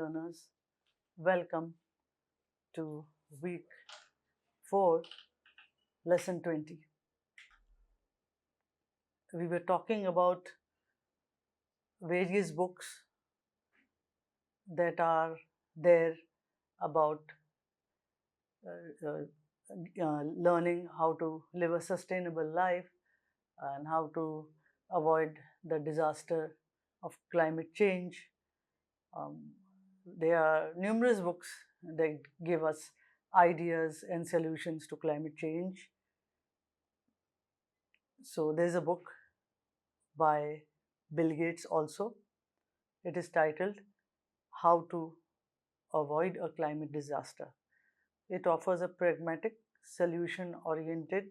learners, welcome to week 4, lesson 20. We were talking about various books that are there about learning how to live a sustainable life and how to avoid the disaster of climate change. There are numerous books that give us ideas and solutions to climate change. So, there's a book by Bill Gates also. It is titled How to Avoid a Climate Disaster. It offers a pragmatic, solution oriented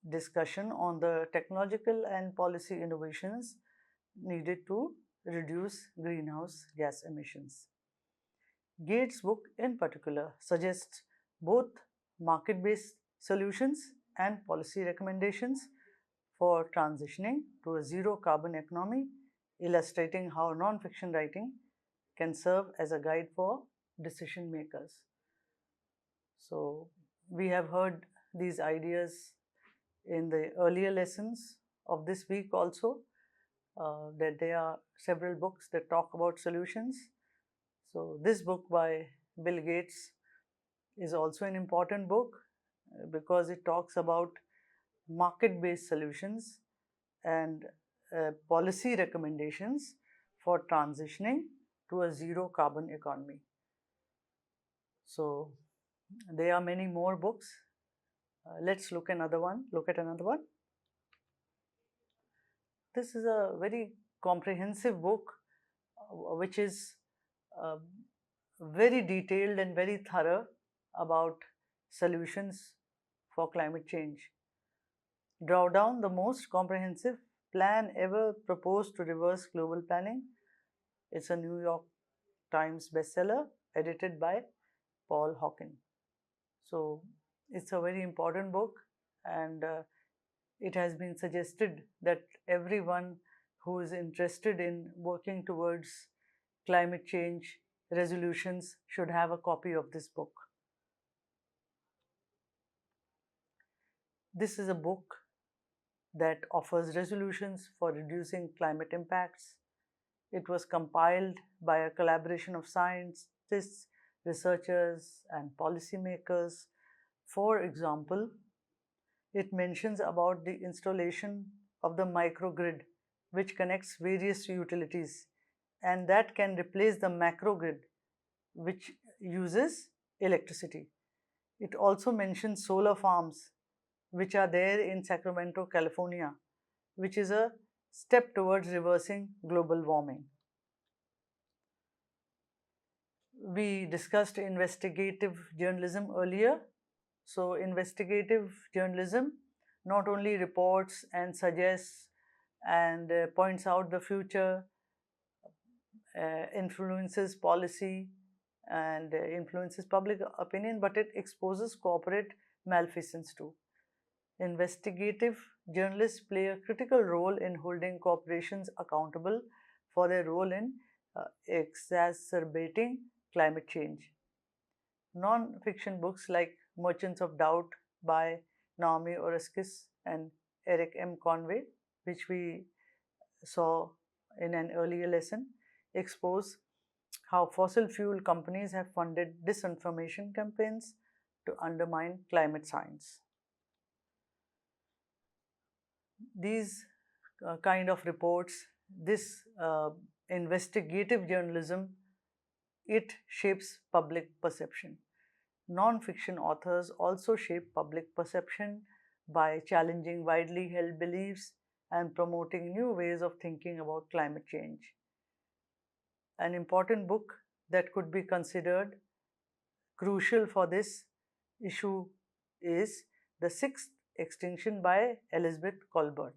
discussion on the technological and policy innovations needed to reduce greenhouse gas emissions. Gates' book in particular suggests both market based solutions and policy recommendations for transitioning to a zero carbon economy, illustrating how non fiction writing can serve as a guide for decision makers. So, we have heard these ideas in the earlier lessons of this week also, that there are several books that talk about solutions. So, this book by Bill Gates is also an important book because it talks about market based solutions and policy recommendations for transitioning to a zero carbon economy. So, there are many more books. Let's look at another one. This is a very comprehensive book which is uh, very detailed and very thorough about solutions for climate change. Draw down the most comprehensive plan ever proposed to reverse global planning. It's a New York Times bestseller edited by Paul Hawken. So, it's a very important book, and it has been suggested that everyone who is interested in working towards climate change resolutions should have a copy of this book. This is a book that offers resolutions for reducing climate impacts. It was compiled by a collaboration of scientists, researchers, and policymakers. For example, it mentions about the installation of the microgrid, which connects various utilities, and that can replace the macrogrid, which uses electricity. It also mentions solar farms, which are there in Sacramento, California, which is a step towards reversing global warming. We discussed investigative journalism earlier. So, investigative journalism not only reports and suggests and points out the future, influences policy and influences public opinion, but it exposes corporate malfeasance too. Investigative journalists play a critical role in holding corporations accountable for their role in exacerbating climate change. Non-fiction books like Merchants of Doubt by Naomi Oreskes and Eric M. Conway, which we saw in an earlier lesson, expose how fossil fuel companies have funded disinformation campaigns to undermine climate science. These kind of reports, this investigative journalism, it shapes public perception. Non-fiction authors also shape public perception by challenging widely held beliefs and promoting new ways of thinking about climate change. An important book that could be considered crucial for this issue is The Sixth Extinction by Elizabeth Kolbert.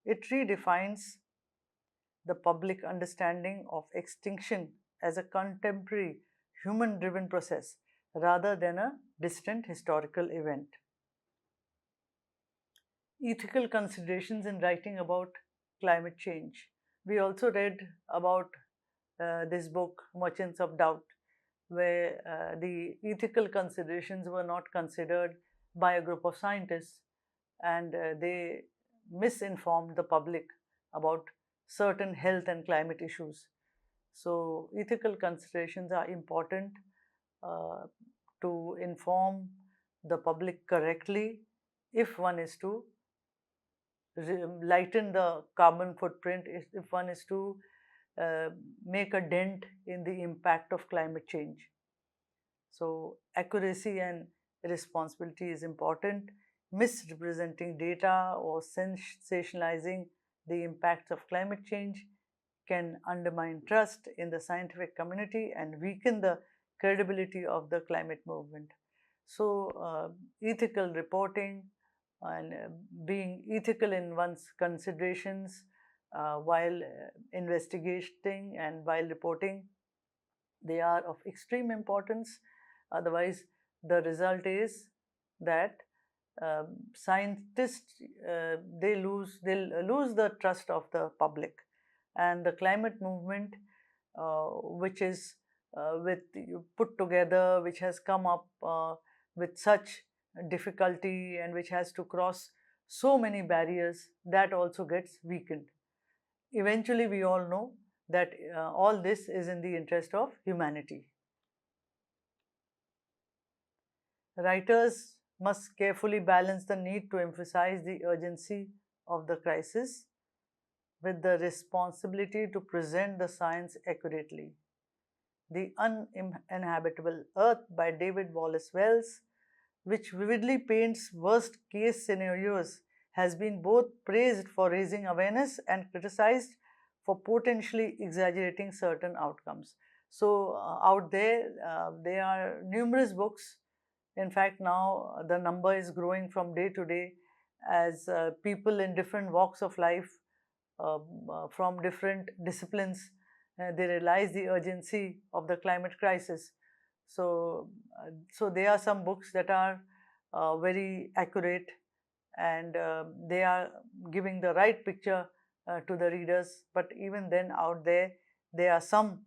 It redefines the public understanding of extinction as a contemporary human driven process rather than a distant historical event. Ethical considerations in writing about climate change. We also read about this book, Merchants of Doubt, where the ethical considerations were not considered by a group of scientists, and they misinformed the public about certain health and climate issues. So, ethical considerations are important uh, to inform the public correctly if one is to lighten the carbon footprint, if one is to uh, make a dent in the impact of climate change. So, accuracy and responsibility is important. Misrepresenting data or sensationalizing the impacts of climate change can undermine trust in the scientific community and weaken the credibility of the climate movement. So, ethical reporting and being ethical in one's considerations while investigating and while reporting, they are of extreme importance. Otherwise, the result is that scientists they'll lose the trust of the public, and the climate movement, which is with put together, which has come up with such difficulty and which has to cross so many barriers, that also gets weakened. Eventually, we all know that all this is in the interest of humanity. Writers must carefully balance the need to emphasize the urgency of the crisis with the responsibility to present the science accurately. The Uninhabitable Earth by David Wallace Wells, which vividly paints worst case scenarios, has been both praised for raising awareness and criticized for potentially exaggerating certain outcomes. So, out there are numerous books. In fact, now the number is growing from day to day as people in different walks of life, from different disciplines, they realize the urgency of the climate crisis. So there are some books that are very accurate, and they are giving the right picture to the readers. But even then, out there are some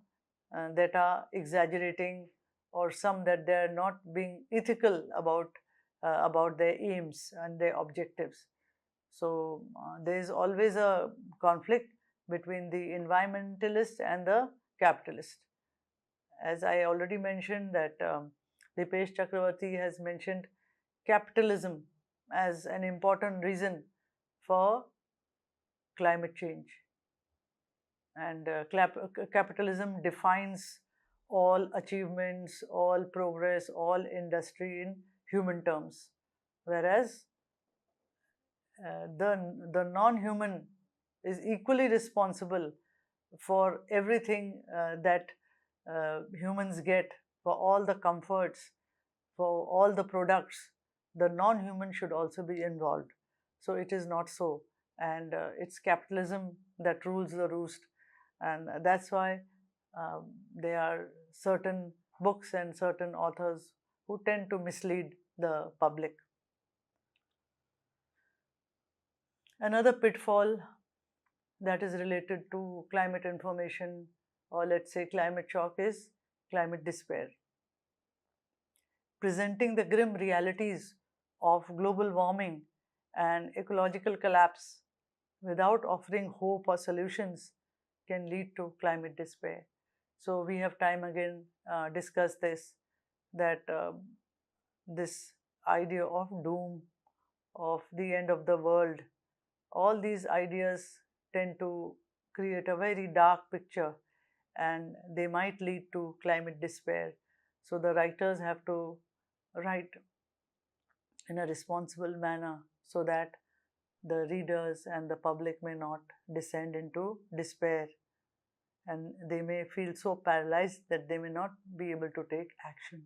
that are exaggerating, or some that they are not being ethical about their aims and their objectives. So there is always a conflict between the environmentalist and the capitalist. As I already mentioned, that Dipesh Chakravarti has mentioned capitalism as an important reason for climate change, and capitalism defines all achievements, all progress, all industry in human terms, whereas the non-human is equally responsible for everything that humans get, for all the comforts, for all the products. The non-human should also be involved. So it is not so, and it's capitalism that rules the roost, and that's why there are certain books and certain authors who tend to mislead the public. Another pitfall that is related to climate information, or let's say climate shock, is climate despair. Presenting the grim realities of global warming and ecological collapse without offering hope or solutions can lead to climate despair. So, we have time again discussed this, that this idea of doom, of the end of the world, all these ideas tend to create a very dark picture, and they might lead to climate despair. So the writers have to write in a responsible manner so that the readers and the public may not descend into despair, and they may feel so paralyzed that they may not be able to take action.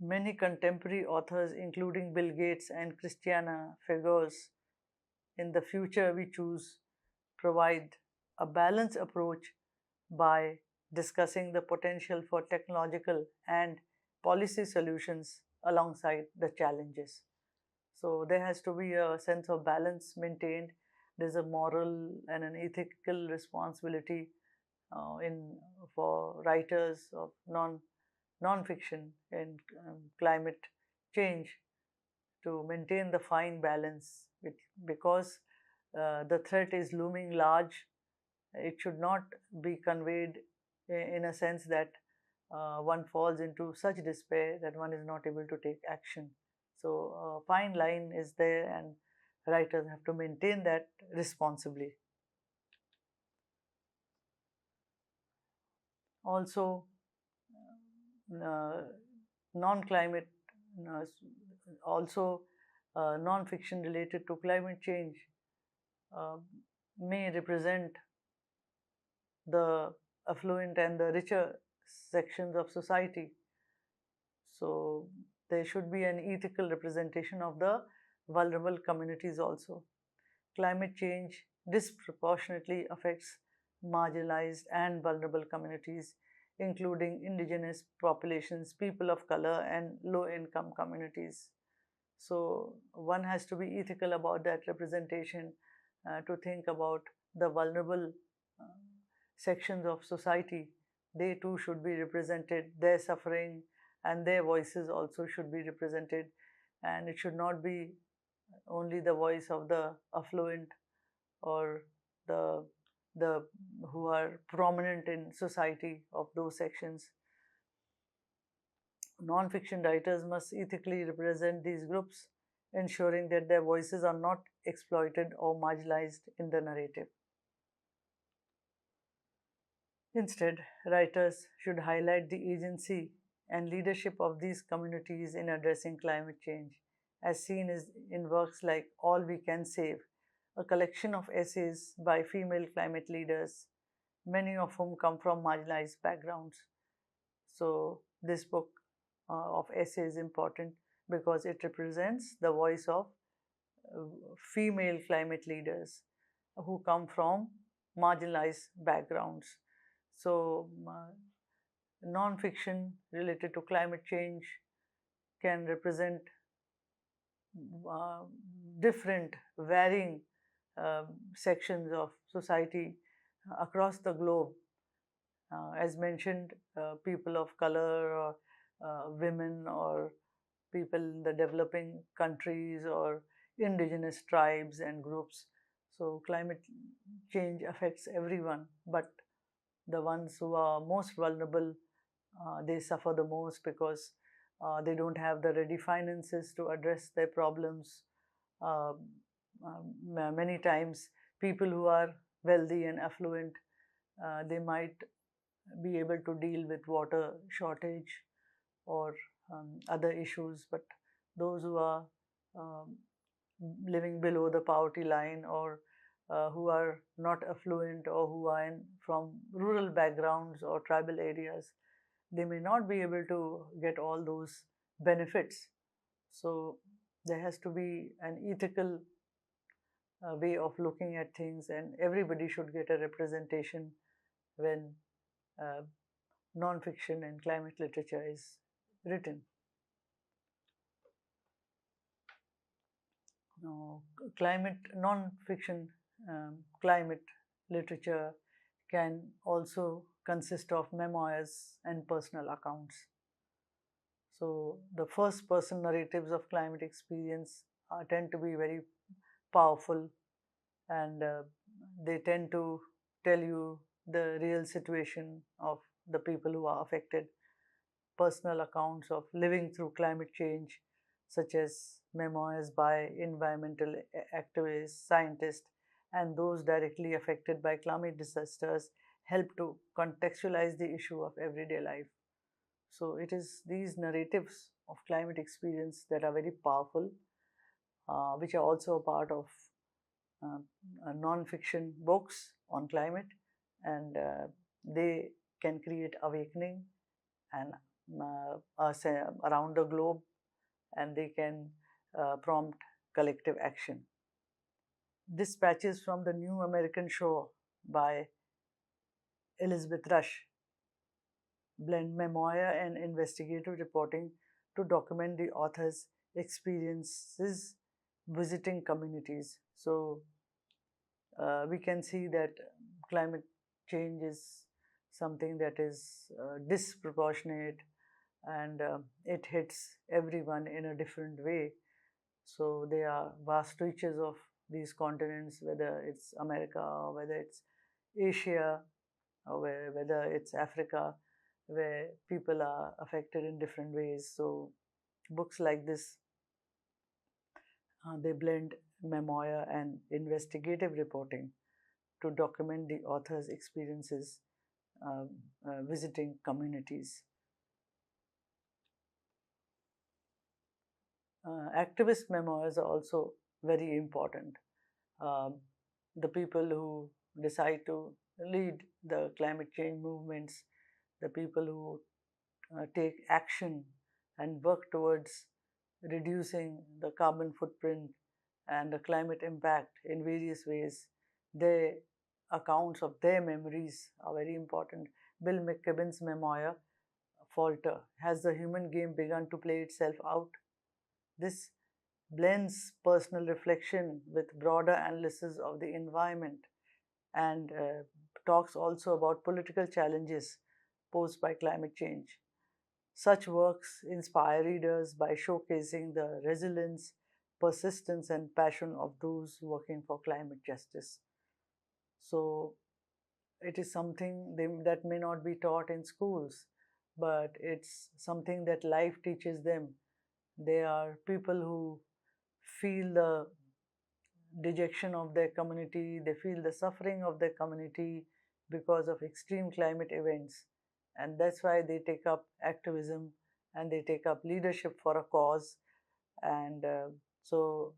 Many contemporary authors, including Bill Gates and Christiana Figueres, in The Future We Choose, provide a balanced approach by discussing the potential for technological and policy solutions alongside the challenges. So there has to be a sense of balance maintained there's a moral and an ethical responsibility in for writers of non-fiction in climate change to maintain the fine balance because the threat is looming large. It should not be conveyed in a sense that one falls into such despair that one is not able to take action. So a fine line is there, and writers have to maintain that responsibly. Also, uh, non-climate, uh, also non-fiction related to climate change uh, may represent the affluent and the richer sections of society. So there should be an ethical representation of the vulnerable communities also. Climate change disproportionately affects marginalized and vulnerable communities, including indigenous populations, people of color, and low income communities. So one has to be ethical about that representation to think about the vulnerable uh, sections of society. They too should be represented, their suffering and their voices also should be represented, and it should not be only the voice of the affluent or the the who are prominent in society of those sections. Non-fiction writers must ethically represent these groups, ensuring that their voices are not exploited or marginalized in the narrative. Instead, writers should highlight the agency and leadership of these communities in addressing climate change, as seen in works like All We Can Save, a collection of essays by female climate leaders, many of whom come from marginalized backgrounds. So, this book of essay is important because it represents the voice of uh, female climate leaders who come from marginalized backgrounds. So, non-fiction related to climate change can represent uh, different, varying sections of society across the globe. As mentioned, people of color or women or people in the developing countries or indigenous tribes and groups. So climate change affects everyone, but the ones who are most vulnerable, they suffer the most because they don't have the ready finances to address their problems. Uh, Many times, people who are wealthy and affluent, they might be able to deal with water shortage or other issues, but those who are um, living below the poverty line or who are not affluent or who are from rural backgrounds or tribal areas, they may not be able to get all those benefits. So there has to be an ethical way of looking at things, and everybody should get a representation when uh, non-fiction and climate literature is written. Now, climate non-fiction climate literature can also consist of memoirs and personal accounts. So the first person narratives of climate experience tend to be very powerful, and they tend to tell you the real situation of the people who are affected. Personal accounts of living through climate change, such as memoirs by environmental activists, scientists, and those directly affected by climate disasters, help to contextualize the issue of everyday life. So, it is these narratives of climate experience that are very powerful, which are also a part of uh, non-fiction books on climate, and they can create awakening and around the globe, and they can prompt collective action. Dispatches from the New American Shore by Elizabeth Rush blend memoir and investigative reporting to document the author's experiences visiting communities. So, we can see that climate change is something that is disproportionate, and it hits everyone in a different way. So there are vast reaches of these continents, whether it's America or whether it's Asia or whether it's Africa, where people are affected in different ways. So books like this, they blend memoir and investigative reporting to document the author's experiences uh, visiting communities. Activist memoirs are also very important. Um, the people who decide to lead the climate change movements, the people who take action and work towards reducing the carbon footprint and the climate impact in various ways, their accounts of their memories are very important. Bill McKibben's memoir, Falter, has the human game begun to play itself out? This blends personal reflection with broader analysis of the environment and talks also about political challenges posed by climate change. Such works inspire readers by showcasing the resilience, persistence, and passion of those working for climate justice. So, it is something that may not be taught in schools, but it's something that life teaches them. They are people who feel the dejection of their community, they feel the suffering of their community because of extreme climate events. And that's why they take up activism and they take up leadership for a cause. And so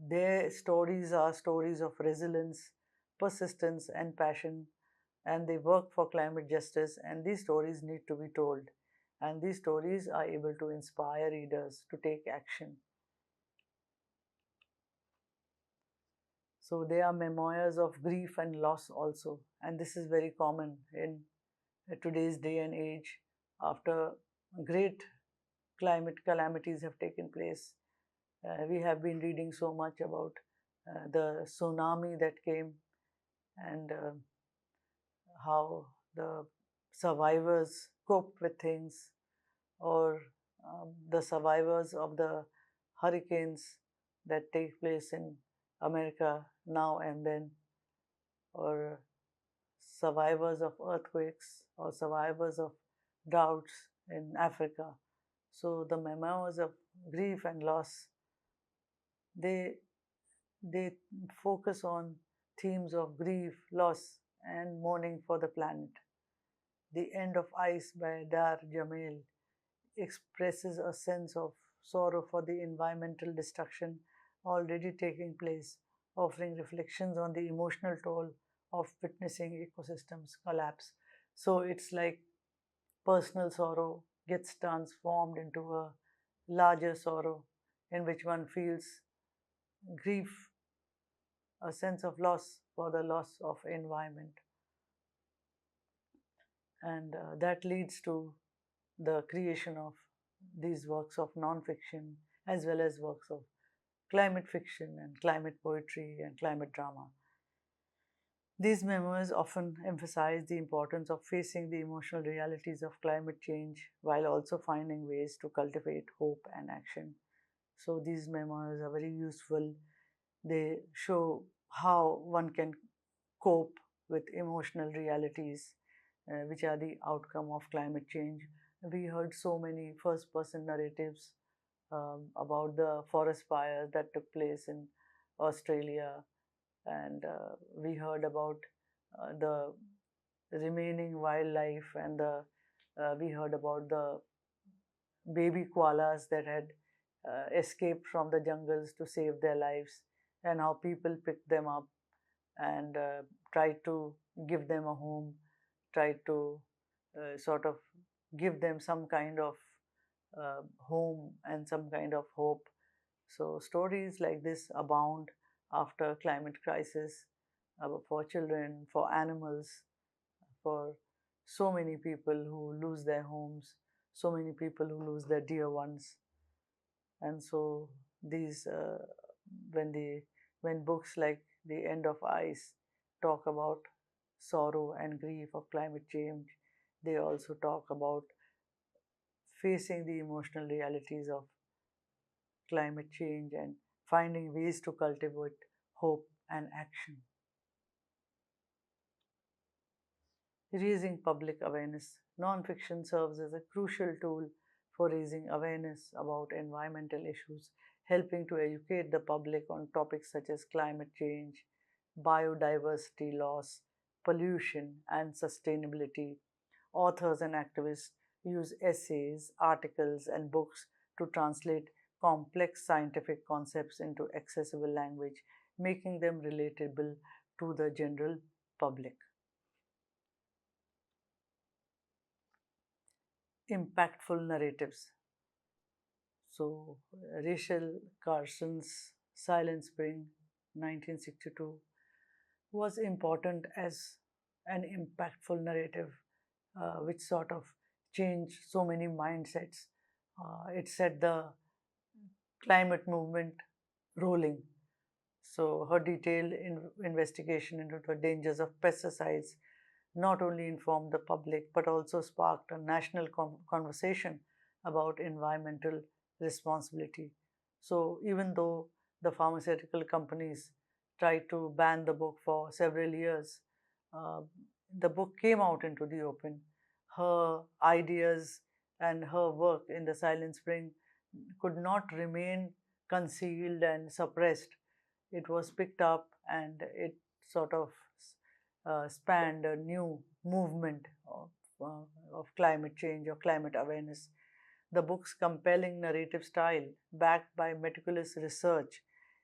their stories are stories of resilience, persistence, and passion. And they work for climate justice, and these stories need to be told. And these stories are able to inspire readers to take action. So they are memoirs of grief and loss also, and this is very common in today's day and age. After great climate calamities have taken place, we have been reading so much about the tsunami that came and how the survivors cope with things, or the survivors of the hurricanes that take place in America now and then, or survivors of earthquakes, or survivors of droughts in Africa. So the memoirs of grief and loss, they they focus on themes of grief, loss, and mourning for the planet. The End of Ice by Dar Jamil expresses a sense of sorrow for the environmental destruction already taking place, offering reflections on the emotional toll of witnessing ecosystems collapse. So it's like personal sorrow gets transformed into a larger sorrow in which one feels grief, a sense of loss for the loss of environment. And that leads to the creation of these works of non-fiction as well as works of climate fiction and climate poetry and climate drama. These memoirs often emphasize the importance of facing the emotional realities of climate change while also finding ways to cultivate hope and action. So, these memoirs are very useful. They show how one can cope with emotional realities, which are the outcome of climate change. We heard so many first person narratives about the forest fires that took place in Australia, and we heard about the remaining wildlife, and we heard about the baby koalas that had escaped from the jungles to save their lives, and how people picked them up and tried to give them a home, tried to sort of give them some kind of home and some kind of hope. So stories like this abound after climate crisis, for children, for animals, for so many people who lose their homes, so many people who lose their dear ones. And so these when books like The End of Ice talk about sorrow and grief of climate change. They also talk about facing the emotional realities of climate change and finding ways to cultivate hope and action. Raising public awareness. Non-fiction serves as a crucial tool for raising awareness about environmental issues, helping to educate the public on topics such as climate change, biodiversity loss, pollution, and sustainability. Authors and activists use essays, articles, and books to translate complex scientific concepts into accessible language, making them relatable to the general public. Impactful narratives. So, Rachel Carson's Silent Spring 1962 was important as an impactful narrative which sort of changed so many mindsets. It set the climate movement rolling. So, her detailed investigation into the dangers of pesticides not only informed the public but also sparked a national conversation about environmental responsibility. So, even though the pharmaceutical companies tried to ban the book for several years, uh, the book came out into the open. Her ideas and her work in the Silent Spring could not remain concealed and suppressed. It was picked up and it sort of spanned a new movement of climate change or climate awareness. The book's compelling narrative style, backed by meticulous research,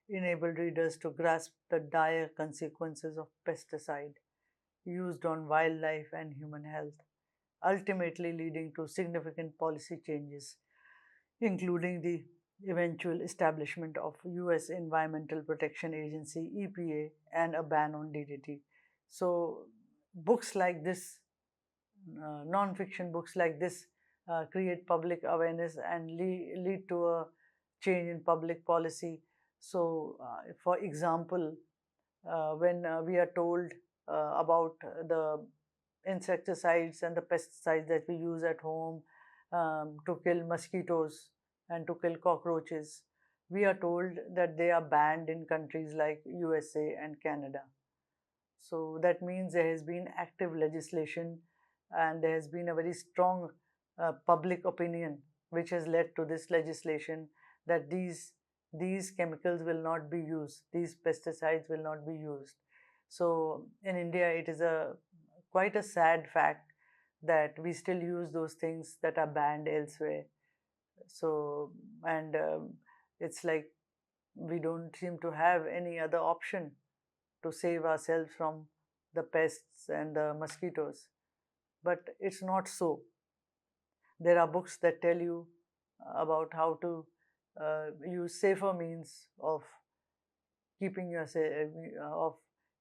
enabled readers to grasp the dire consequences of pesticide used on wildlife and human health, ultimately leading to significant policy changes, including the eventual establishment of US Environmental Protection Agency EPA and a ban on DDT. So books like this, non-fiction books like this, create public awareness and lead to a change in public policy. So, for example, when we are told about the insecticides and the pesticides that we use at home to kill mosquitoes and to kill cockroaches, we are told that they are banned in countries like USA and Canada. So that means there has been active legislation and there has been a very strong public opinion which has led to this legislation that these chemicals will not be used, these pesticides will not be used. So in India, it is a quite a sad fact that we still use those things that are banned elsewhere. So and it's like we don't seem to have any other option to save ourselves from the pests and the mosquitoes. But it's not so. There are books that tell you about how to use safer means of keeping yourself of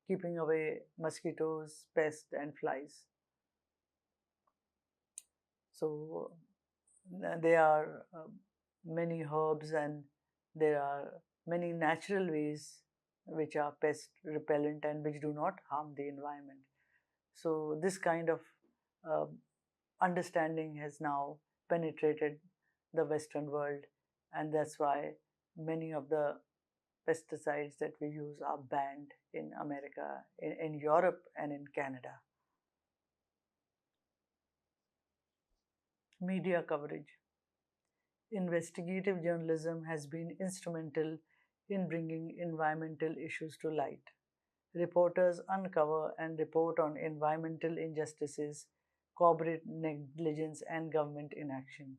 keeping away mosquitoes, pests, and flies. So there are many herbs and there are many natural ways which are pest repellent and which do not harm the environment. So this kind of uh, understanding has now penetrated the Western world, and that's why many of the pesticides that we use are banned in America, in Europe, and in Canada. Media coverage. Investigative journalism has been instrumental in bringing environmental issues to light. Reporters uncover and report on environmental injustices, corporate negligence, and government inaction.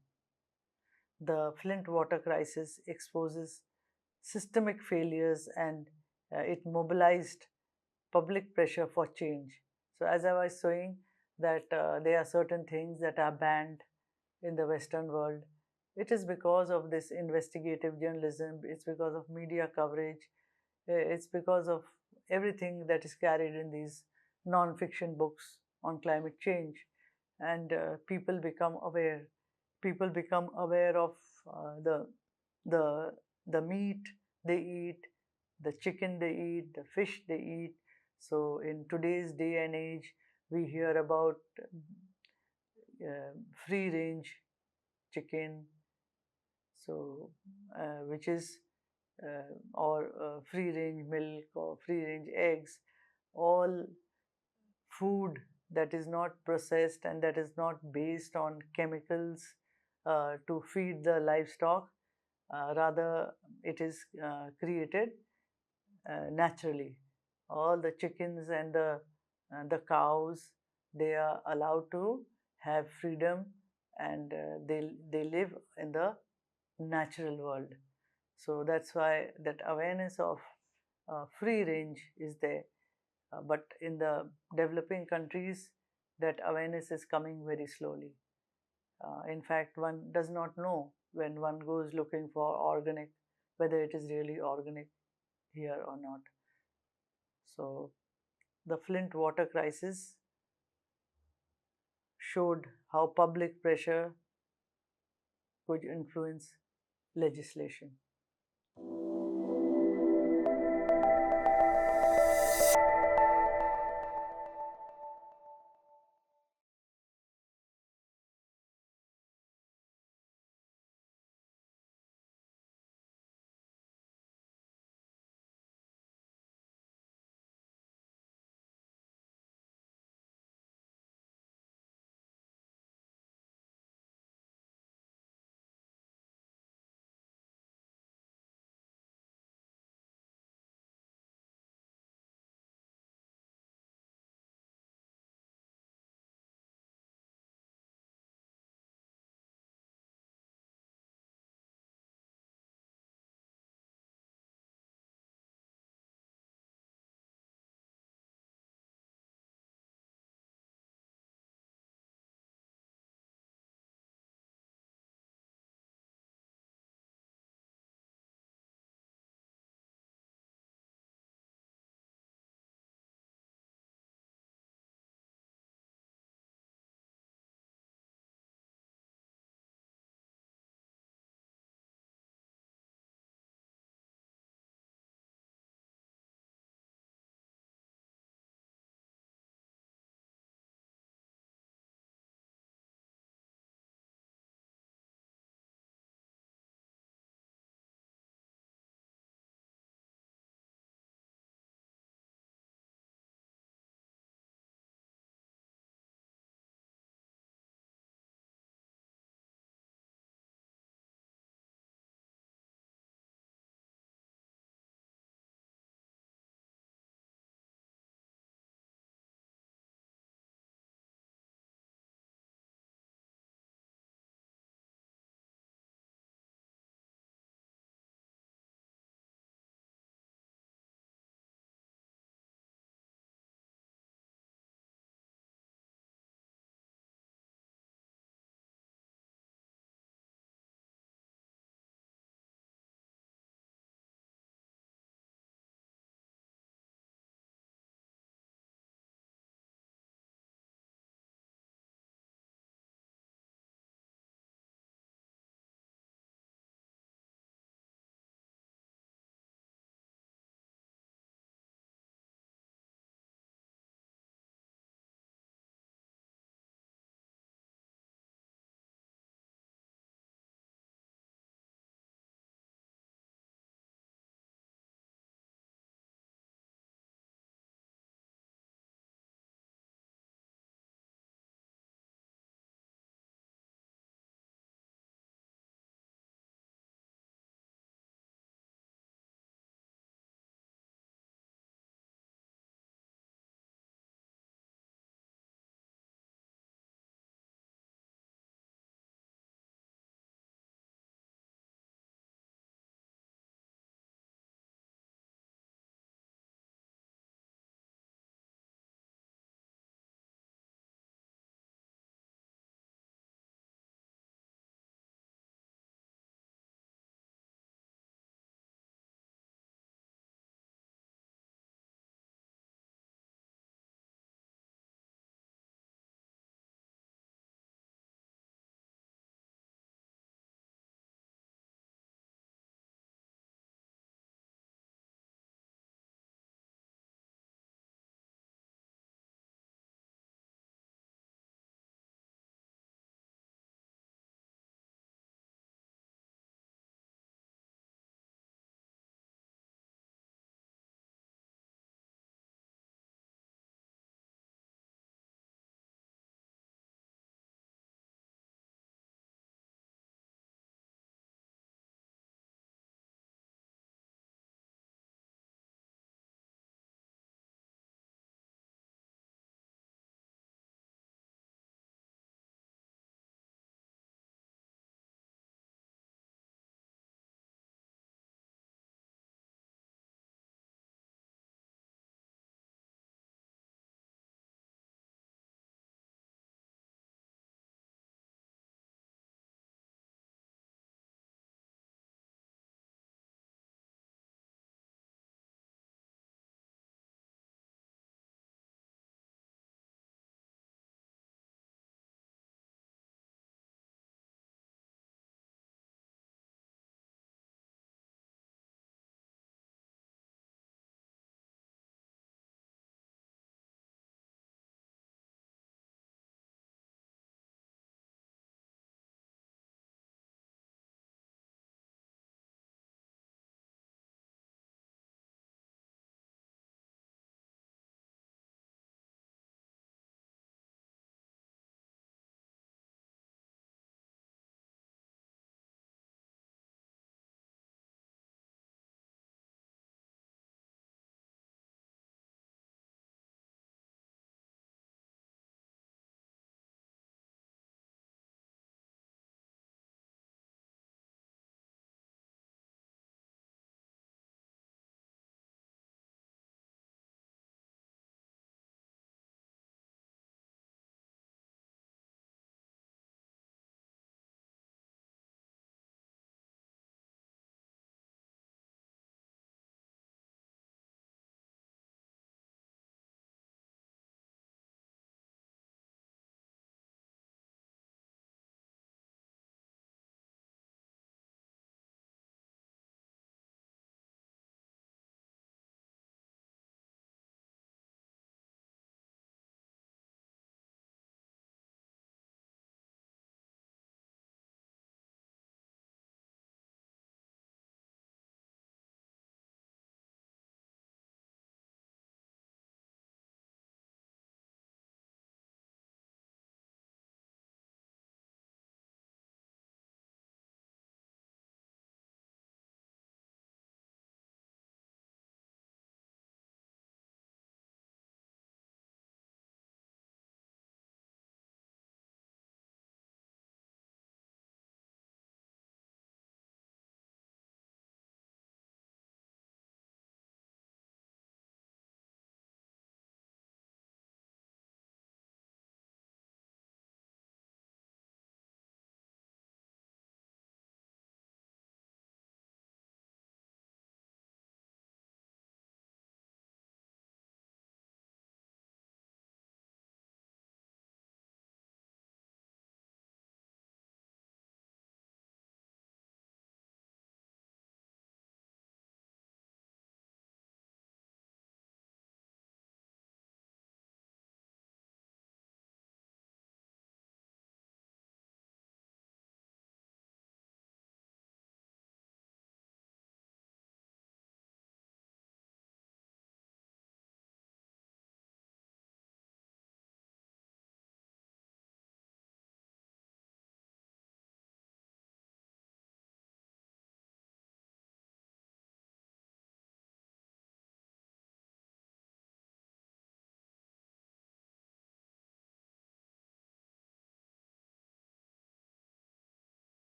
The Flint water crisis exposes systemic failures and it mobilized public pressure for change. So, as I was saying, that there are certain things that are banned in the Western world. It is because of this investigative journalism, it's because of media coverage, it's because of everything that is carried in these non-fiction books on climate change, and people become aware. People become aware of the the meat they eat, the chicken they eat, the fish they eat. So in today's day and age, we hear about free range chicken, so which is or free range milk or free range eggs, all food that is not processed and that is not based on chemicals to feed the livestock. Rather, it is created naturally. All the chickens and the cows, they are allowed to have freedom, and they live in the natural world. So that's why that awareness of free range is there. But in the developing countries, that awareness is coming very slowly. In fact, one does not know when one goes looking for organic, whether it is really organic here or not. So the Flint water crisis showed how public pressure could influence legislation.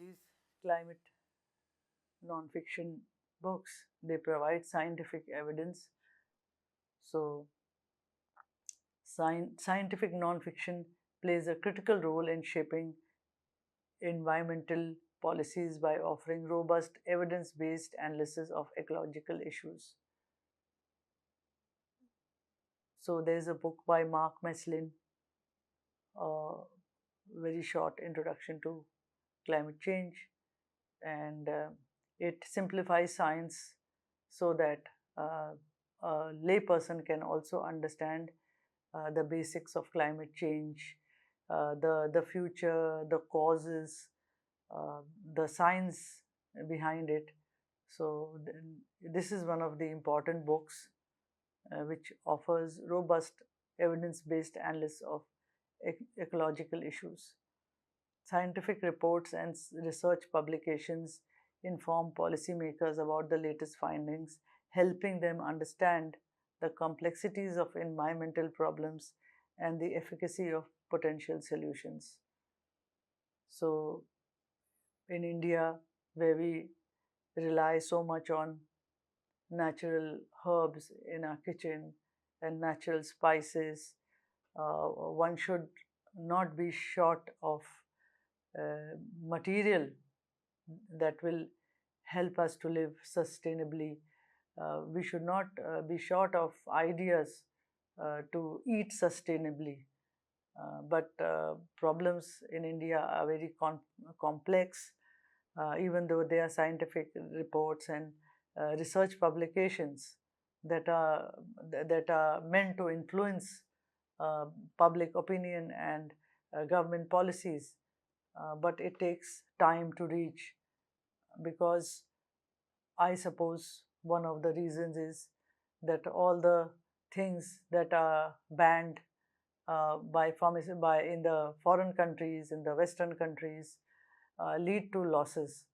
These climate non-fiction books, they provide scientific evidence. So scientific non-fiction plays a critical role in shaping environmental policies by offering robust evidence-based analysis of ecological issues. So there's a book by Mark Meslin, a very short introduction to climate change, and it simplifies science so that a layperson can also understand the basics of climate change, the future, the causes, the science behind it. So this is one of the important books which offers robust evidence-based analysis of ecological issues. Scientific reports and research publications inform policymakers about the latest findings, helping them understand the complexities of environmental problems and the efficacy of potential solutions. So, in India, where we rely so much on natural herbs in our kitchen and natural spices, one should not be short of material that will help us to live sustainably. We should not be short of ideas to eat sustainably. But problems in India are very complex, even though there are scientific reports and research publications that are meant to influence uh, public opinion and government policies, but it takes time to reach, because I suppose one of the reasons is that all the things that are banned by in the foreign countries, in the Western countries, lead to losses.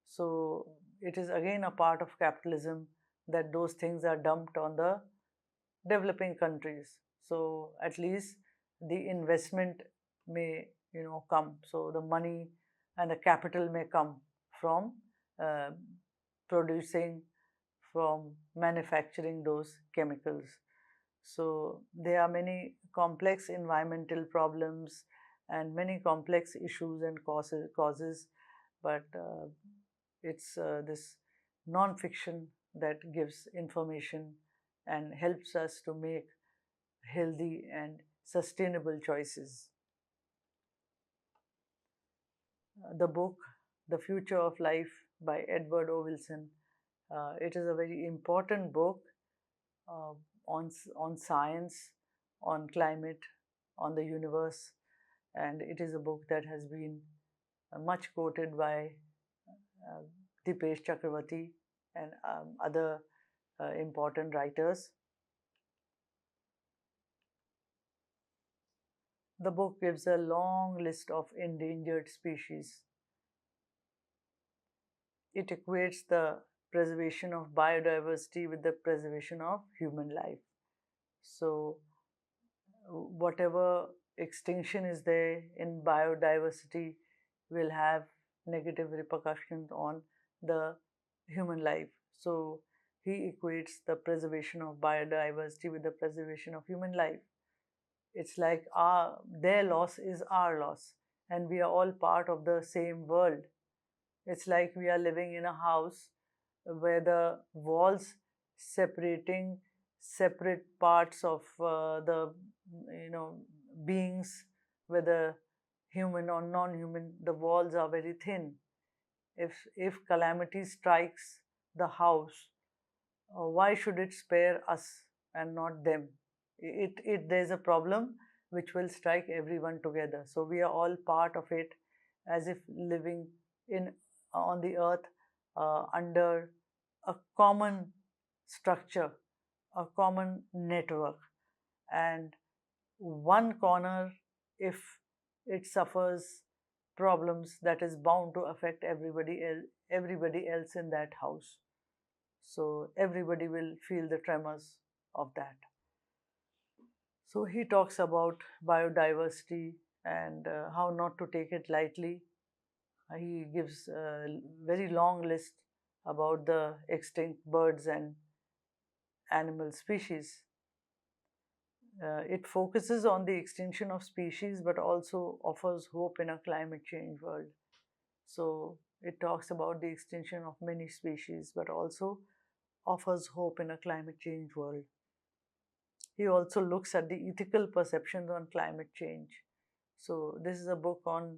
So it is again a part of capitalism that those things are dumped on the developing countries. So at least the investment may come. So the money and the capital may come from uh, producing, from manufacturing those chemicals. So there are many complex environmental problems and many complex issues and causes, but it's this non-fiction that gives information and helps us to make healthy and sustainable choices. The book, The Future of Life by Edward O. Wilson, it is a very important book uh, on science, on climate, on the universe, and it is a book that has been much quoted by uh, Dipesh Chakravarti and other important writers. The book gives a long list of endangered species. It equates the preservation of biodiversity with the preservation of human life. So, whatever extinction is there in biodiversity will have negative repercussions on the human life. So, he equates the preservation of biodiversity with the preservation of human life. It's like their loss is our loss, and we are all part of the same world. It's like we are living in a house where the walls separating separate parts of the beings, whether human or non-human, the walls are very thin. If calamity strikes the house, why should it spare us and not them? It there's a problem which will strike everyone together. So we are all part of it, as if living in on the earth under a common structure, a common network, and one corner, if it suffers problems, that is bound to affect everybody else in that house. So everybody will feel the tremors of that. So he talks about biodiversity and how not to take it lightly. He gives a very long list about the extinct birds and animal species. It focuses on the extinction of species but also offers hope in a climate change world. So it talks about the extinction of many species but also offers hope in a climate change world. He also looks at the ethical perceptions on climate change. So this is a book on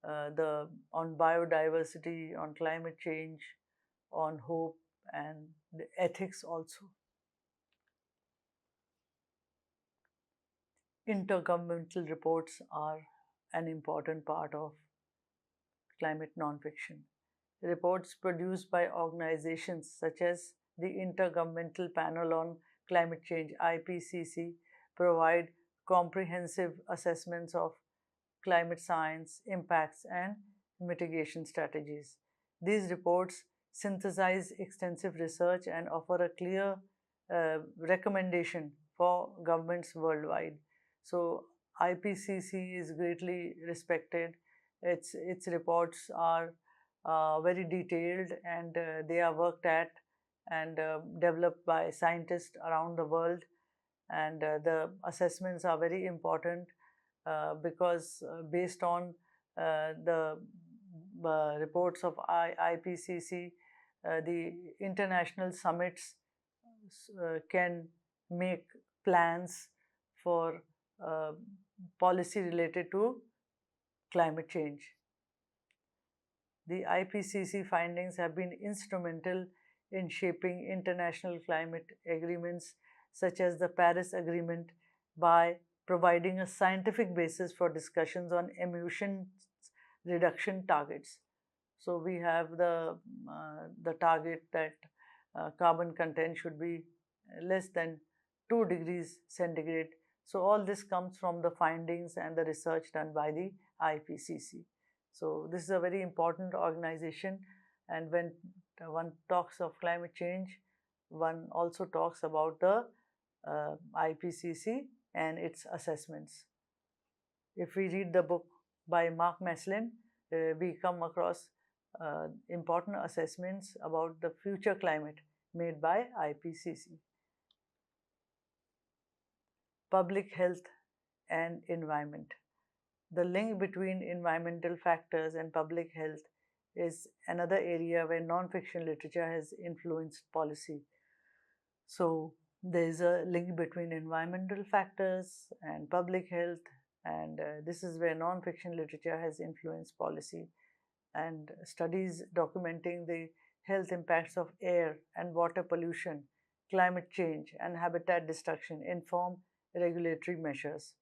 on biodiversity, on climate change, on hope, and the ethics also. Intergovernmental reports are an important part of climate nonfiction. Reports produced by organizations such as the Intergovernmental Panel on Climate Change (IPCC) provide comprehensive assessments of climate science, impacts, and mitigation strategies. These reports synthesize extensive research and offer a clear recommendation for governments worldwide. So, IPCC is greatly respected. Its reports are very detailed and they are worked at and developed by scientists around the world. And the assessments are very important because based on the reports of IPCC, the international summits can make plans for uh, policy related to climate change. The IPCC findings have been instrumental in shaping international climate agreements such as the Paris Agreement by providing a scientific basis for discussions on emissions reduction targets. So we have the target that carbon content should be less than 2 degrees centigrade. So all this comes from the findings and the research done by the IPCC. So this is a very important organization, and when one talks of climate change, one also talks about the IPCC and its assessments. If we read the book by Mark Maslin, we come across important assessments about the future climate made by IPCC. Public health and environment. The link between environmental factors and public health is another area where non-fiction literature has influenced policy. So there is a link between environmental factors and public health, and this is where non-fiction literature has influenced policy. And studies documenting the health impacts of air and water pollution, climate change, and habitat destruction inform regulatory measures.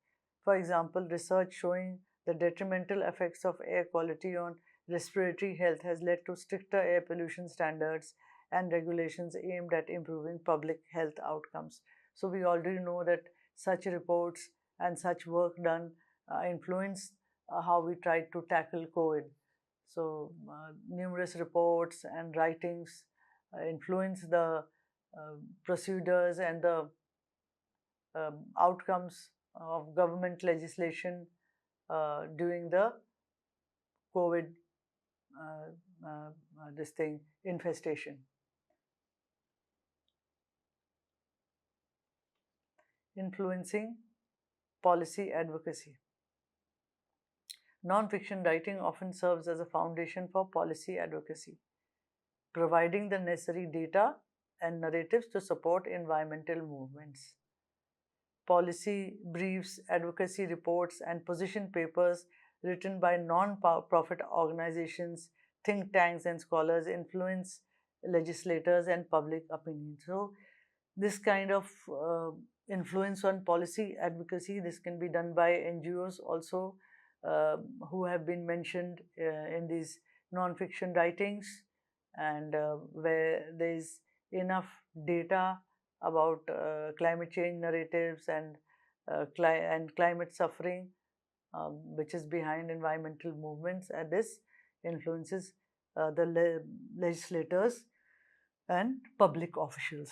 For example, research showing the detrimental effects of air quality on respiratory health has led to stricter air pollution standards and regulations aimed at improving public health outcomes. So, we already know that such reports and such work done influence how we try to tackle COVID. So, numerous reports and writings influence the procedures and the outcomes of government legislation during the COVID this thing infestation. Influencing policy advocacy. Non-fiction writing often serves as a foundation for policy advocacy, providing the necessary data and narratives to support environmental movements. Policy briefs, advocacy reports, and position papers written by non-profit organizations, think tanks, and scholars influence legislators and public opinion. So, this kind of influence on policy advocacy, this can be done by NGOs also, who have been mentioned in these non-fiction writings, and where there is enough data about climate change narratives and climate suffering, which is behind environmental movements, and this influences the legislators and public officials.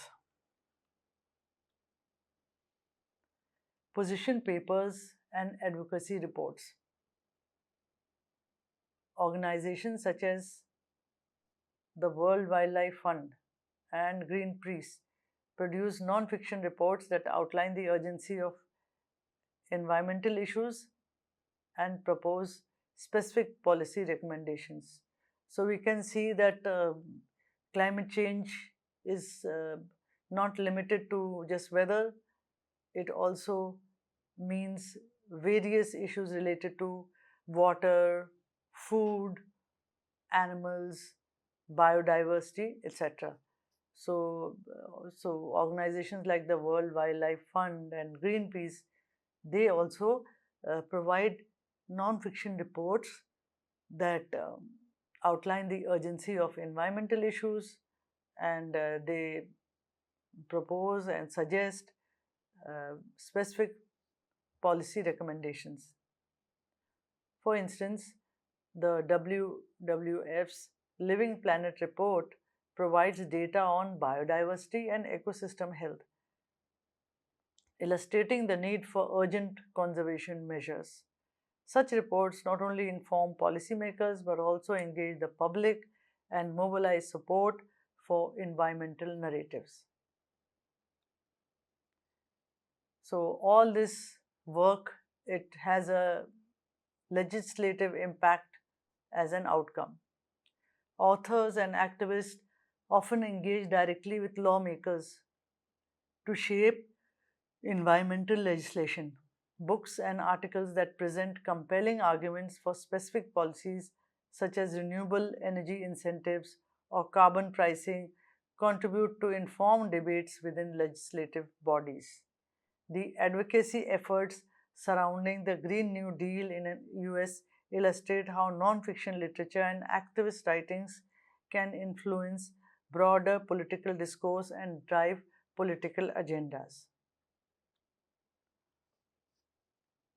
Position papers and advocacy reports. organizations such as the World Wildlife Fund and Greenpeace produce non-fiction reports that outline the urgency of environmental issues and propose specific policy recommendations. So we can see that climate change is not limited to just weather, it also means various issues related to water, food, animals, biodiversity, etc. So organizations like the World Wildlife Fund and Greenpeace, they also provide non-fiction reports that outline the urgency of environmental issues, and they propose and suggest specific policy recommendations. For instance, the WWF's Living Planet report provides data on biodiversity and ecosystem health, illustrating the need for urgent conservation measures. Such reports not only inform policymakers but also engage the public and mobilize support for environmental narratives. So all this work, it has a legislative impact as an outcome. Authors and activists often engage directly with lawmakers to shape environmental legislation. Books and articles that present compelling arguments for specific policies such as renewable energy incentives or carbon pricing contribute to informed debates within legislative bodies. The advocacy efforts surrounding the Green New Deal in the US illustrate how non-fiction literature and activist writings can influence broader political discourse and drive political agendas.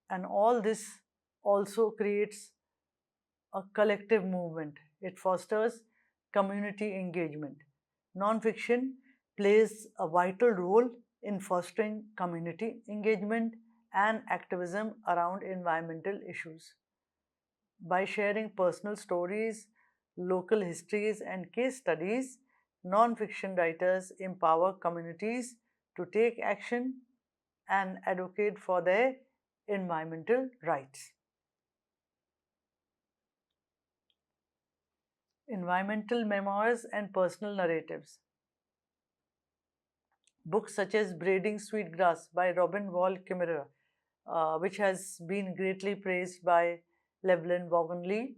And all this also creates a collective movement. It fosters community engagement. Non-fiction plays a vital role in fostering community engagement and activism around environmental issues. By sharing personal stories, local histories, and case studies, non-fiction writers empower communities to take action and advocate for their environmental rights. Environmental memoirs and personal narratives. Books such as Braiding Sweetgrass by Robin Wall Kimmerer, which has been greatly praised by Llewellyn Vaughan Lee.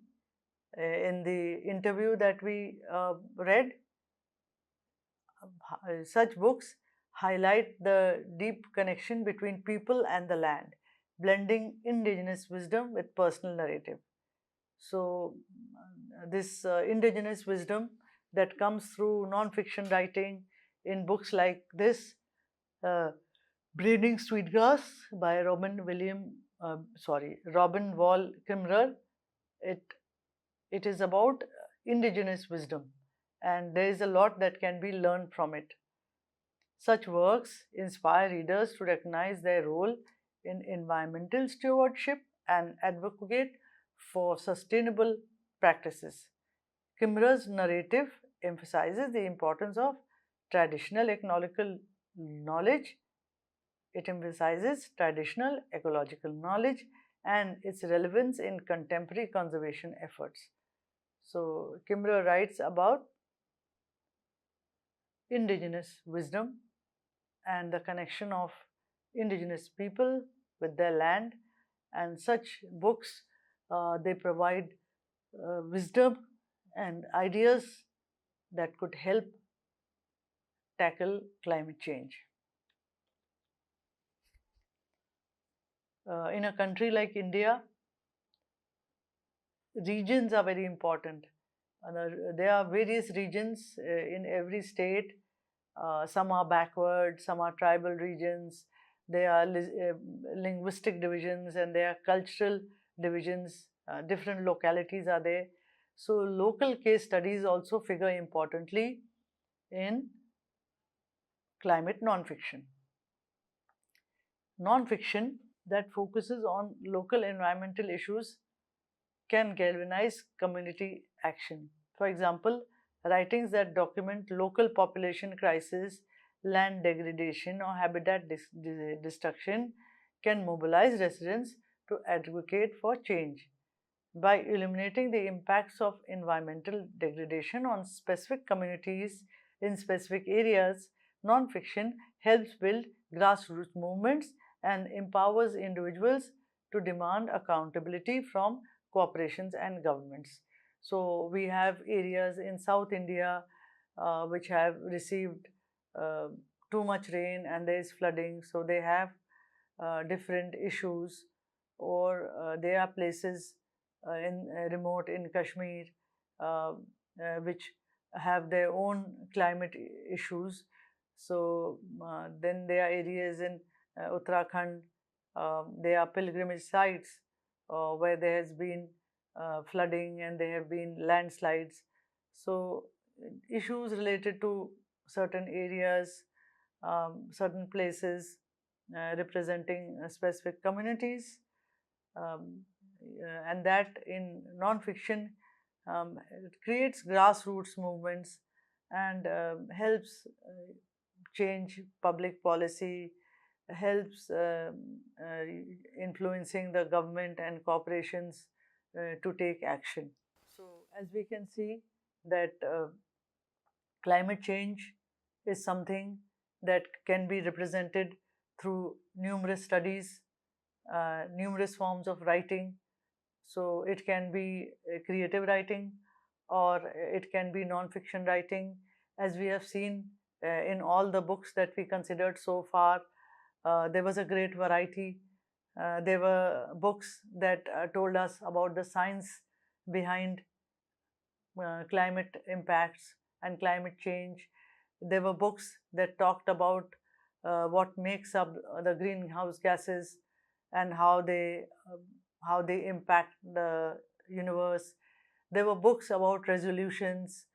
In the interview that we read, such books highlight the deep connection between people and the land, blending indigenous wisdom with personal narrative. So, this indigenous wisdom that comes through non-fiction writing in books like this, Braiding Sweetgrass by Robin Wall Kimmerer. It is about indigenous wisdom, and there is a lot that can be learned from it. Such works inspire readers to recognize their role in environmental stewardship and advocate for sustainable practices. Kimmerer's narrative emphasizes the importance of traditional ecological knowledge. It emphasizes traditional ecological knowledge and its relevance in contemporary conservation efforts. So, Kimmerer writes about indigenous wisdom and the connection of indigenous people with their land, and such books they provide wisdom and ideas that could help tackle climate change. In a country like India, regions are very important. There are various regions in every state. Some are backward, some are tribal regions, there are linguistic divisions, and there are cultural divisions. Different localities are there. So, local case studies also figure importantly in climate non-fiction. Non-fiction that focuses on local environmental issues can galvanize community action. For example, writings that document local population crisis, land degradation, or habitat destruction can mobilize residents to advocate for change. By illuminating the impacts of environmental degradation on specific communities in specific areas, nonfiction helps build grassroots movements and empowers individuals to demand accountability from corporations and governments. So, we have areas in South India which have received uh, too much rain and there is flooding, so they have different issues, or there are places in remote in Kashmir which have their own climate issues. So then there are areas in Uttarakhand, there are pilgrimage sites where there has been flooding and there have been landslides. So issues related to certain areas, certain places representing specific communities, um, and that in non-fiction it creates grassroots movements and helps change public policy, helps influencing the government and corporations to take action. So, as we can see that climate change is something that can be represented through numerous studies, numerous forms of writing. So, it can be creative writing or it can be non-fiction writing. As we have seen in all the books that we considered so far, there was a great variety. There were books that told us about the science behind climate impacts and climate change. There were books that talked about what makes up the greenhouse gases and how they impact the universe. There were books about resolutions.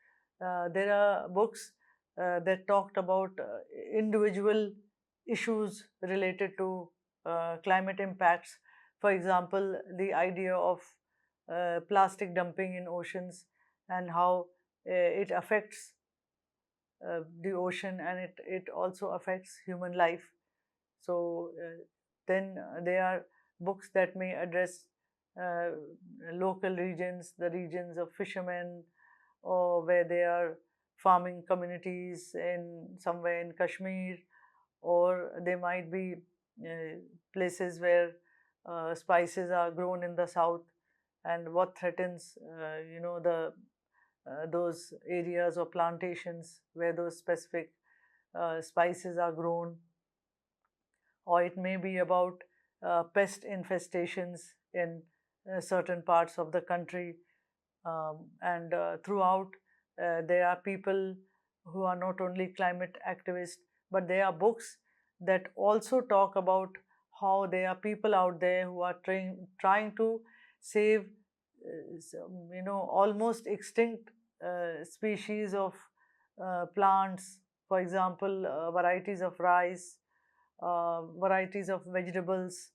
There are books that talked about individual issues related to climate impacts. For example, the idea of plastic dumping in oceans and how it affects the ocean, and it also affects human life. So then there are books that may address uh, local regions, the regions of fishermen, or where there are farming communities in somewhere in Kashmir, or there might be places where spices are grown in the south, and what threatens the those areas or plantations where those specific spices are grown, or it may be about pest infestations in certain parts of the country. And throughout, there are people who are not only climate activists, but there are books that also talk about how there are people out there who are trying to save, almost extinct species of plants. For example, varieties of rice, varieties of vegetables,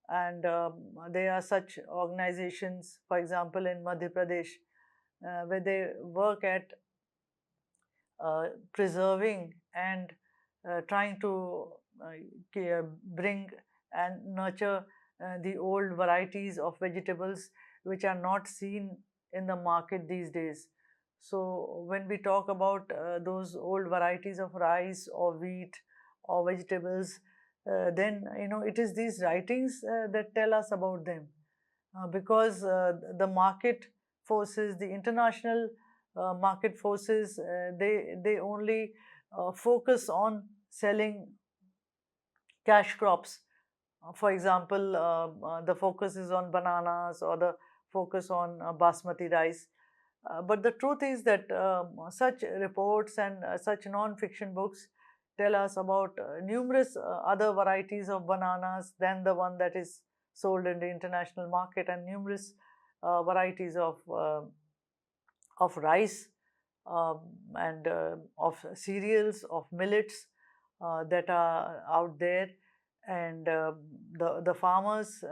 and there are such organizations, for example, in Madhya Pradesh, where they work at preserving and trying to bring and nurture the old varieties of vegetables which are not seen in the market these days. So, when we talk about those old varieties of rice or wheat or vegetables, then it is these writings that tell us about them, because the market forces, the international market forces, they only focus on selling cash crops. For example, the focus is on bananas or the focus on basmati rice. But the truth is that such reports and such non-fiction books tell us about numerous other varieties of bananas than the one that is sold in the international market, and numerous varieties of rice, and of cereals, of millets that are out there. And the farmers,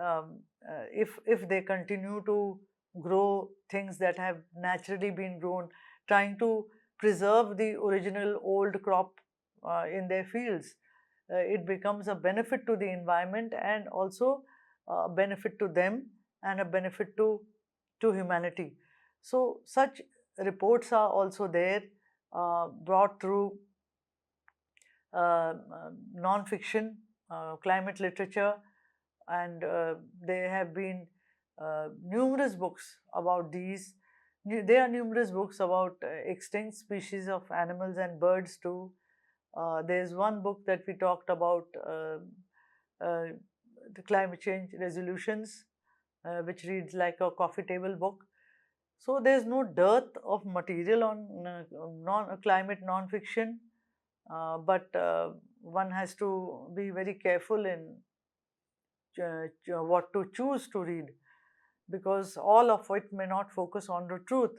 if they continue to grow things that have naturally been grown, trying to preserve the original old crop in their fields. It becomes a benefit to the environment and also a benefit to them and a benefit to humanity. So, such reports are also there, brought through non-fiction, climate literature, and there have been numerous books about these. There are numerous books about extinct species of animals and birds too. There's one book that we talked about, uh, the climate change resolutions, which reads like a coffee table book. So there's no dearth of material on climate non-fiction, but one has to be very careful in what to choose to read, because all of it may not focus on the truth.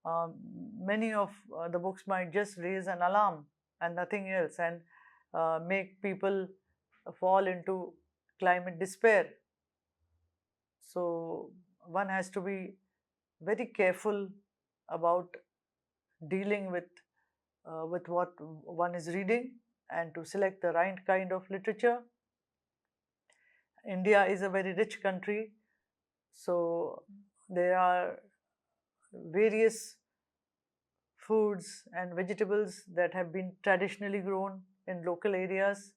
Um, Many of the books might just raise an alarm and nothing else, and make people fall into climate despair. So one has to be very careful about dealing with what one is reading and to select the right kind of literature. India is a very rich country, so there are various foods and vegetables that have been traditionally grown in local areas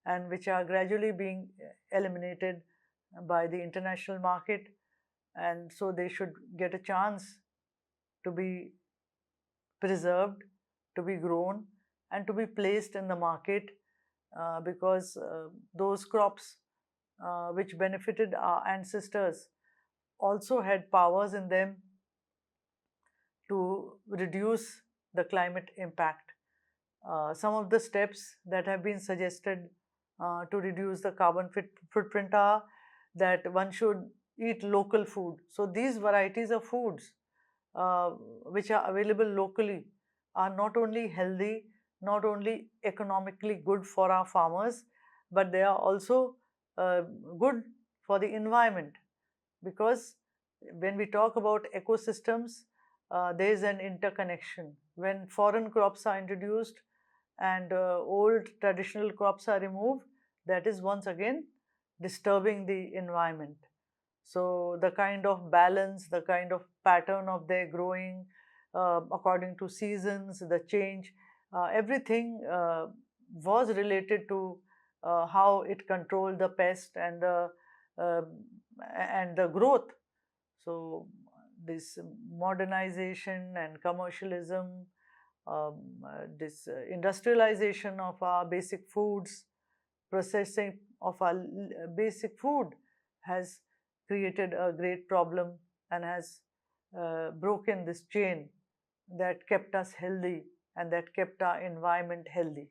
and which are gradually being eliminated by the international market, and so they should get a chance to be preserved, to be grown, and to be placed in the market, because those crops which benefited our ancestors also had powers in them to reduce the climate impact. Some of the steps that have been suggested to reduce the carbon footprint are that one should eat local food. So, these varieties of foods uh, which are available locally are not only healthy, not only economically good for our farmers, but they are also uh, good for the environment, because when we talk about ecosystems, there is an interconnection. When foreign crops are introduced and old traditional crops are removed, that is once again disturbing the environment. So, the kind of balance, the kind of pattern of their growing according to seasons, the change, everything was related to how it controlled the pest uh, and the growth. So, this modernization and commercialism, this industrialization of our basic foods, processing of our basic food has created a great problem and has broken this chain that kept us healthy and that kept our environment healthy.